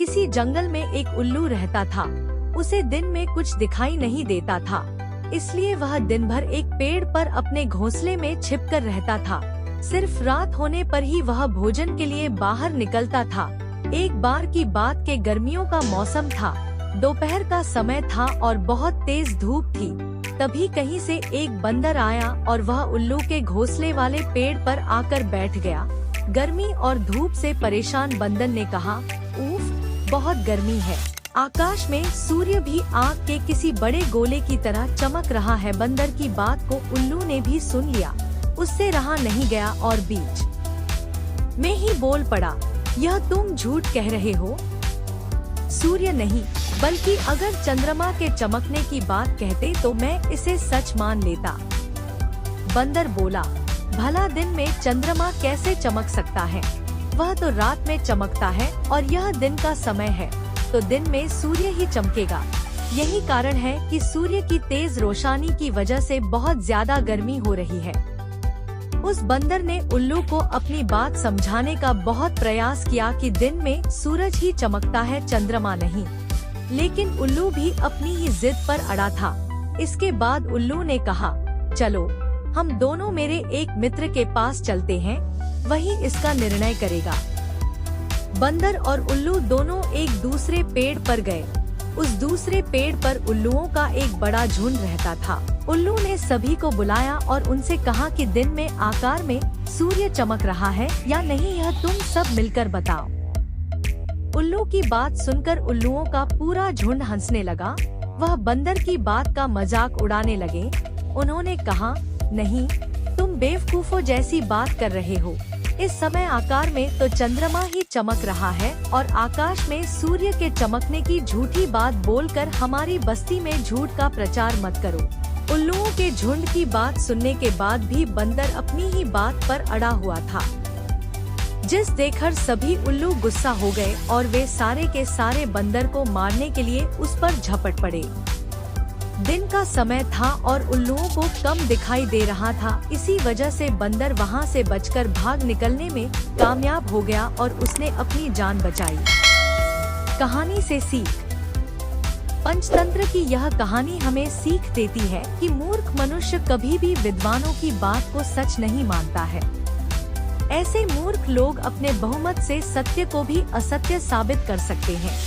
किसी जंगल में एक उल्लू रहता था। उसे दिन में कुछ दिखाई नहीं देता था, इसलिए वह दिन भर एक पेड़ पर अपने घोंसले में छिपकर रहता था। सिर्फ रात होने पर ही वह भोजन के लिए बाहर निकलता था। एक बार की बात के गर्मियों का मौसम था। दोपहर का समय था और बहुत तेज धूप थी। तभी कहीं से एक बंदर आया और वह उल्लू के घोंसले वाले पेड़ पर आकर बैठ गया। गर्मी और धूप से परेशान बंदर ने कहा, उफ, बहुत गर्मी है। आकाश में सूर्य भी आग के किसी बड़े गोले की तरह चमक रहा है। बंदर की बात को उल्लू ने भी सुन लिया। उससे रहा नहीं गया और बीच में ही बोल पड़ा, यह तुम झूठ कह रहे हो। सूर्य नहीं, बल्कि अगर चंद्रमा के चमकने की बात कहते तो मैं इसे सच मान लेता। बंदर बोला, भला दिन में चंद्रमा कैसे चमक सकता है? वह तो रात में चमकता है और यह दिन का समय है, तो दिन में सूर्य ही चमकेगा। यही कारण है कि सूर्य की तेज रोशनी की वजह से बहुत ज्यादा गर्मी हो रही है। उस बंदर ने उल्लू को अपनी बात समझाने का बहुत प्रयास किया कि दिन में सूरज ही चमकता है, चंद्रमा नहीं। लेकिन उल्लू भी अपनी ही जिद पर अड़ा था। इसके बाद उल्लू ने कहा, चलो हम दोनों मेरे एक मित्र के पास चलते हैं, वही इसका निर्णय करेगा। बंदर और उल्लू दोनों एक दूसरे पेड़ पर गए। उस दूसरे पेड़ पर उल्लुओं का एक बड़ा झुंड रहता था। उल्लू ने सभी को बुलाया और उनसे कहा कि दिन में आकार में सूर्य चमक रहा है या नहीं, यह तुम सब मिलकर बताओ। उल्लू की बात सुनकर उल्लुओं का पूरा झुंड हंसने लगा। वह बंदर की बात का मजाक उड़ाने लगे। उन्होंने कहा, नहीं, तुम बेवकूफों जैसी बात कर रहे हो। इस समय आकार में तो चंद्रमा ही चमक रहा है और आकाश में सूर्य के चमकने की झूठी बात बोलकर हमारी बस्ती में झूठ का प्रचार मत करो। उल्लुओं के झुंड की बात सुनने के बाद भी बंदर अपनी ही बात पर अड़ा हुआ था, जिस देखकर सभी उल्लू गुस्सा हो गए और वे सारे के सारे बंदर को मारने के लिए उस पर झपट पड़े। दिन का समय था और उल्लुओं को कम दिखाई दे रहा था, इसी वजह से बंदर वहां से बचकर भाग निकलने में कामयाब हो गया और उसने अपनी जान बचाई। कहानी से सीख। पंचतंत्र की यह कहानी हमें सीख देती है कि मूर्ख मनुष्य कभी भी विद्वानों की बात को सच नहीं मानता है। ऐसे मूर्ख लोग अपने बहुमत से सत्य को भी असत्य साबित कर सकते हैं।